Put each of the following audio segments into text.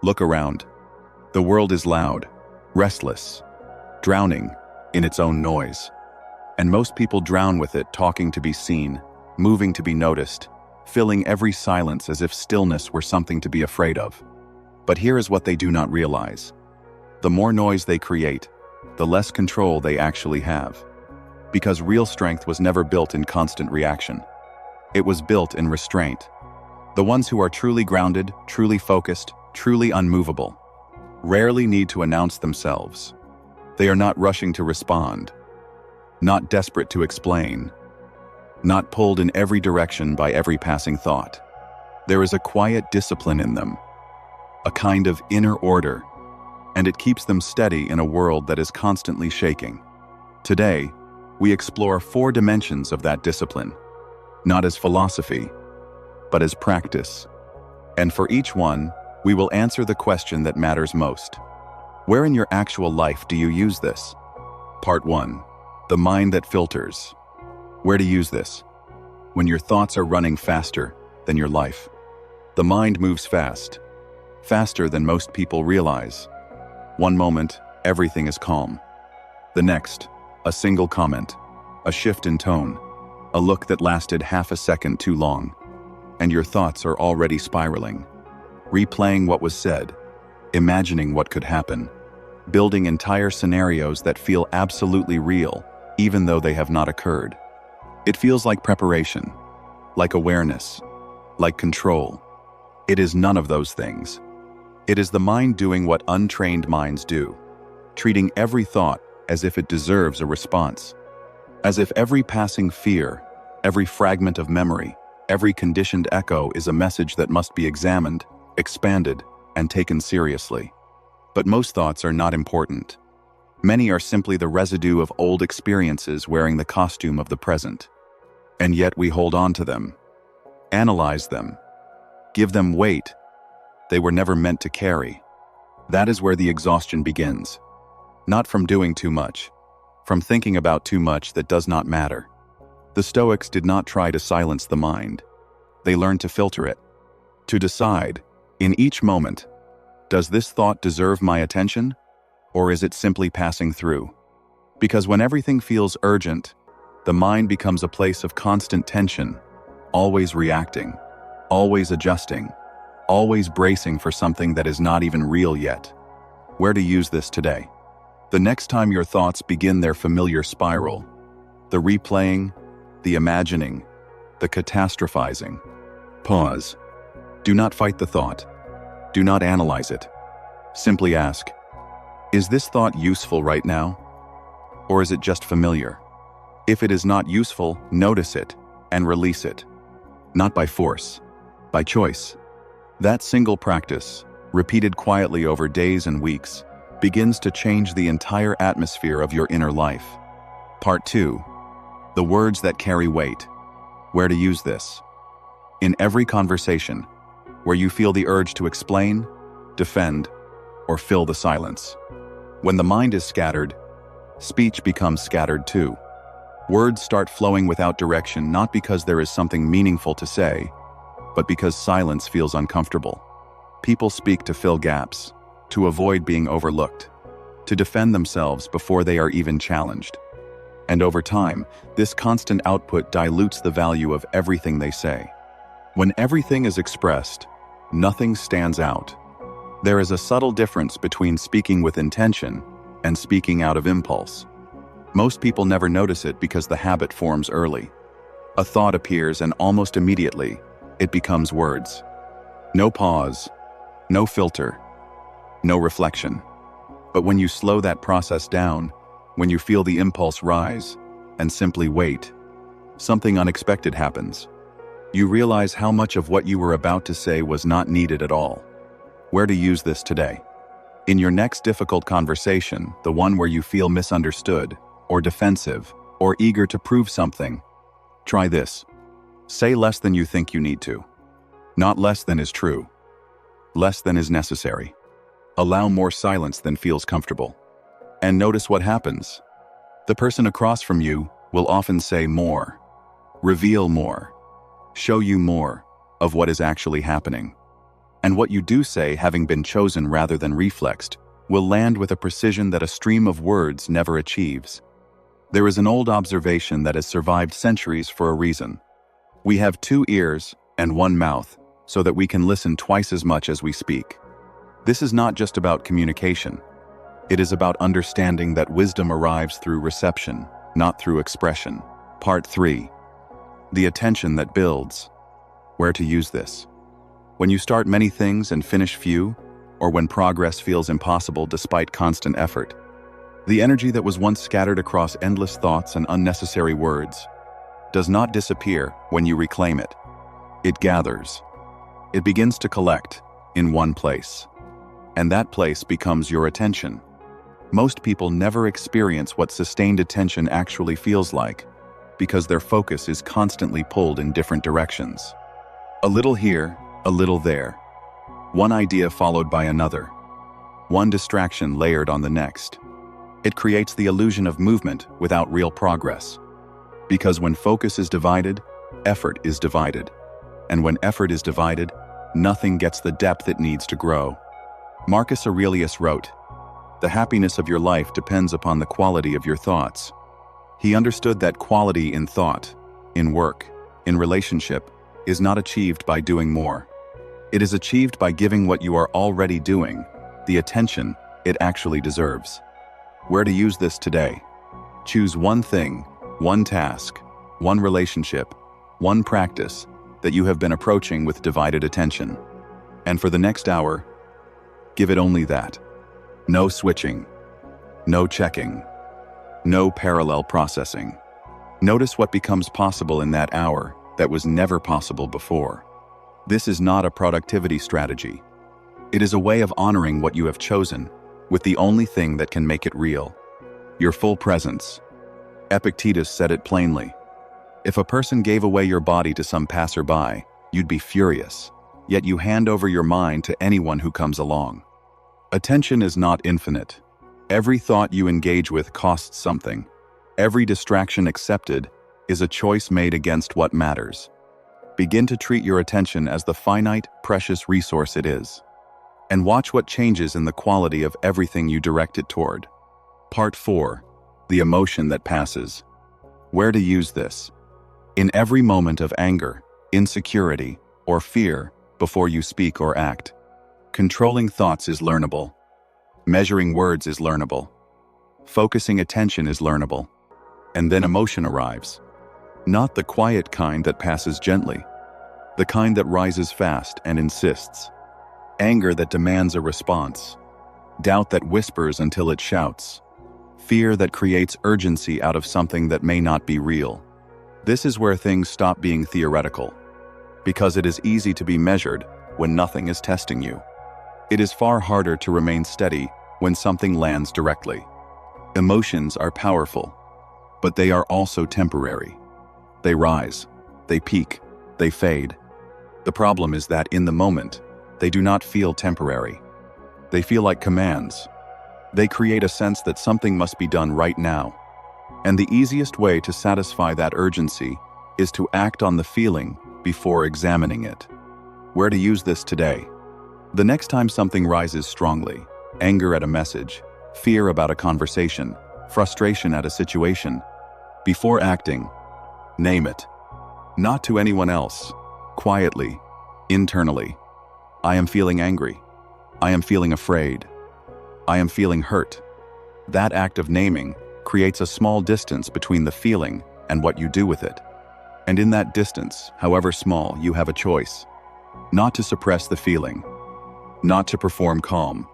Look around. The world is loud, restless, drowning in its own noise. And most people drown with it, talking to be seen, moving to be noticed, filling every silence as if stillness were something to be afraid of. But here is what they do not realize. The more noise they create, the less control they actually have. Because real strength was never built in constant reaction. It was built in restraint. The ones who are truly grounded, truly focused, truly unmovable, rarely need to announce themselves. They are not rushing to respond, not desperate to explain, not pulled in every direction by every passing thought. There is a quiet discipline in them, a kind of inner order, and it keeps them steady in a world that is constantly shaking. Today, we explore 4 dimensions of that discipline, not as philosophy, but as practice. And for each one, we will answer the question that matters most. Where in your actual life do you use this? Part 1. The mind that filters. Where to use this? When your thoughts are running faster than your life. The mind moves fast, faster than most people realize. One moment, everything is calm. The next, a single comment, a shift in tone, a look that lasted half a second too long, and your thoughts are already spiraling, replaying what was said, imagining what could happen, building entire scenarios that feel absolutely real, even though they have not occurred. It feels like preparation, like awareness, like control. It is none of those things. It is the mind doing what untrained minds do, treating every thought as if it deserves a response, as if every passing fear, every fragment of memory, every conditioned echo is a message that must be examined, expanded, and taken seriously. But most thoughts are not important. Many are simply the residue of old experiences wearing the costume of the present. And yet we hold on to them, analyze them, give them weight they were never meant to carry. That is where the exhaustion begins. Not from doing too much, from thinking about too much that does not matter. The Stoics did not try to silence the mind. They learned to filter it, to decide, in each moment, does this thought deserve my attention, or is it simply passing through? Because when everything feels urgent, the mind becomes a place of constant tension, always reacting, always adjusting, always bracing for something that is not even real yet. Where to use this today? The next time your thoughts begin their familiar spiral, the replaying, the imagining, the catastrophizing, pause. Do not fight the thought. Do not analyze it. Simply ask, is this thought useful right now? Or is it just familiar? If it is not useful, notice it and release it. Not by force, by choice. That single practice, repeated quietly over days and weeks, begins to change the entire atmosphere of your inner life. Part 2. The words that carry weight. Where to use this? In every conversation, where you feel the urge to explain, defend, or fill the silence. When the mind is scattered, speech becomes scattered too. Words start flowing without direction, not because there is something meaningful to say, but because silence feels uncomfortable. People speak to fill gaps, to avoid being overlooked, to defend themselves before they are even challenged. And over time, this constant output dilutes the value of everything they say. When everything is expressed, nothing stands out. There is a subtle difference between speaking with intention and speaking out of impulse. Most people never notice it because the habit forms early. A thought appears and almost immediately, it becomes words. No pause, no filter, no reflection. But when you slow that process down, when you feel the impulse rise and simply wait, something unexpected happens. You realize how much of what you were about to say was not needed at all. Where to use this today? In your next difficult conversation, the one where you feel misunderstood, or defensive, or eager to prove something, try this. Say less than you think you need to. Not less than is true. Less than is necessary. Allow more silence than feels comfortable. And notice what happens. The person across from you will often say more, reveal more, show you more of what is actually happening. And what you do say, having been chosen rather than reflexed, will land with a precision that a stream of words never achieves. There is an old observation that has survived centuries for a reason. We have 2 ears and 1 mouth, so that we can listen twice as much as we speak. This is not just about communication. It is about understanding that wisdom arrives through reception, not through expression. Part 3. The attention that builds. Where to use this? When you start many things and finish few, or when progress feels impossible despite constant effort. The energy that was once scattered across endless thoughts and unnecessary words does not disappear when you reclaim it. It gathers. It begins to collect in one place. And that place becomes your attention. Most people never experience what sustained attention actually feels like, because their focus is constantly pulled in different directions. A little here, a little there. One idea followed by another. One distraction layered on the next. It creates the illusion of movement without real progress. Because when focus is divided, effort is divided. And when effort is divided, nothing gets the depth it needs to grow. Marcus Aurelius wrote, "The happiness of your life depends upon the quality of your thoughts." He understood that quality in thought, in work, in relationship, is not achieved by doing more. It is achieved by giving what you are already doing the attention it actually deserves. Where to use this today? Choose one thing, one task, one relationship, one practice that you have been approaching with divided attention. And for the next hour, give it only that. No switching, no checking, no parallel processing. Notice what becomes possible in that hour that was never possible before. This is not a productivity strategy. It is a way of honoring what you have chosen with the only thing that can make it real: your full presence. Epictetus said it plainly. If a person gave away your body to some passerby, you'd be furious, yet you hand over your mind to anyone who comes along. Attention is not infinite. Every thought you engage with costs something. Every distraction accepted is a choice made against what matters. Begin to treat your attention as the finite, precious resource it is. And watch what changes in the quality of everything you direct it toward. Part 4. The emotion that passes. Where to use this? In every moment of anger, insecurity, or fear before you speak or act. Controlling thoughts is learnable. Measuring words is learnable. Focusing attention is learnable. And then emotion arrives. Not the quiet kind that passes gently. The kind that rises fast and insists. Anger that demands a response. Doubt that whispers until it shouts. Fear that creates urgency out of something that may not be real. This is where things stop being theoretical. Because it is easy to be measured when nothing is testing you. It is far harder to remain steady when something lands directly. Emotions are powerful, but they are also temporary. They rise, they peak, they fade. The problem is that in the moment, they do not feel temporary. They feel like commands. They create a sense that something must be done right now. And the easiest way to satisfy that urgency is to act on the feeling before examining it. Where to use this today? The next time something rises strongly, anger at a message, fear about a conversation, frustration at a situation, before acting, name it. Not to anyone else, quietly, internally. I am feeling angry. I am feeling afraid. I am feeling hurt. That act of naming creates a small distance between the feeling and what you do with it. And in that distance, however small, you have a choice. Not to suppress the feeling, not to perform calm,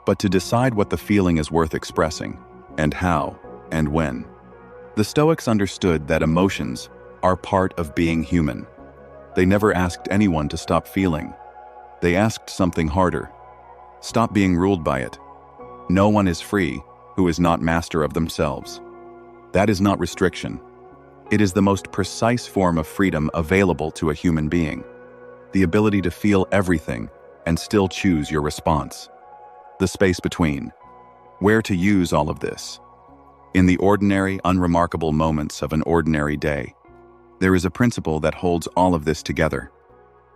but to decide what the feeling is worth expressing, and how, and when. The Stoics understood that emotions are part of being human. They never asked anyone to stop feeling. They asked something harder. Stop being ruled by it. No one is free who is not master of themselves. That is not restriction. It is the most precise form of freedom available to a human being. The ability to feel everything and still choose your response. The space between. Where to use all of this? In the ordinary, unremarkable moments of an ordinary day. There is a principle that holds all of this together.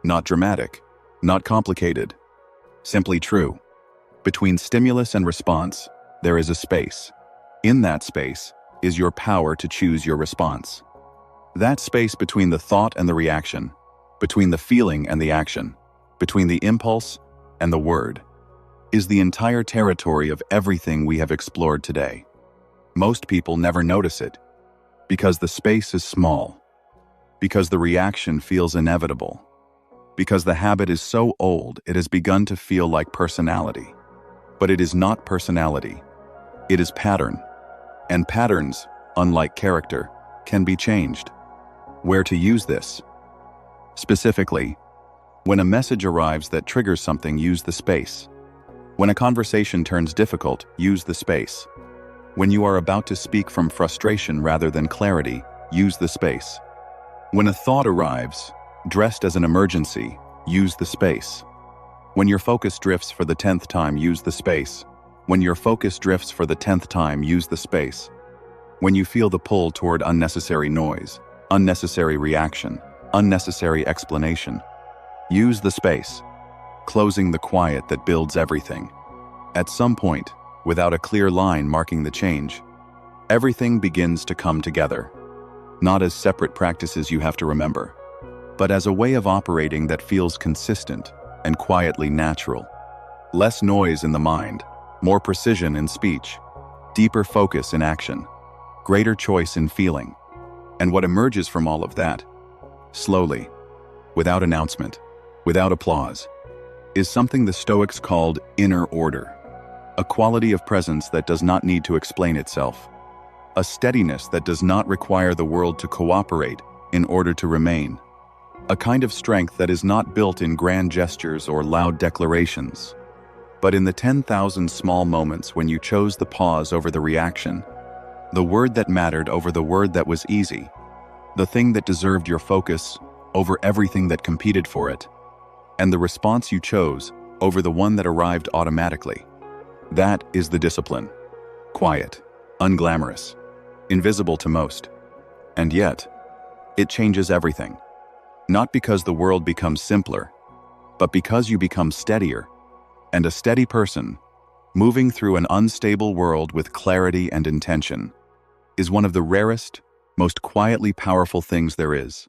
Not dramatic, Not complicated, simply true. Between stimulus and response, there is a space. In that space is your power to choose your response. That space between the thought and the reaction, between the feeling and the action, between the impulse and the word, is the entire territory of everything we have explored today. Most people never notice it, because the space is small, because the reaction feels inevitable, because the habit is so old it has begun to feel like personality. But it is not personality, it is pattern. And patterns, unlike character, can be changed. Where to use this? Specifically, when a message arrives that triggers something, use the space. When a conversation turns difficult, use the space. When you are about to speak from frustration rather than clarity, use the space. When a thought arrives, dressed as an emergency, use the space. When your focus drifts for the 10th time, use the space. When your focus drifts for the 10th time, use the space. When you feel the pull toward unnecessary noise, unnecessary reaction, unnecessary explanation, use the space, closing the quiet that builds everything. At some point, without a clear line marking the change, everything begins to come together, not as separate practices you have to remember, but as a way of operating that feels consistent and quietly natural. Less noise in the mind, more precision in speech, deeper focus in action, greater choice in feeling. And what emerges from all of that, slowly, without announcement, without applause, is something the Stoics called inner order, a quality of presence that does not need to explain itself, a steadiness that does not require the world to cooperate in order to remain, a kind of strength that is not built in grand gestures or loud declarations, but in the 10,000 small moments when you chose the pause over the reaction, the word that mattered over the word that was easy, the thing that deserved your focus over everything that competed for it, and the response you chose over the one that arrived automatically. That is the discipline. Quiet, unglamorous, invisible to most. And yet, it changes everything. Not because the world becomes simpler, but because you become steadier. And a steady person, moving through an unstable world with clarity and intention, is one of the rarest, most quietly powerful things there is.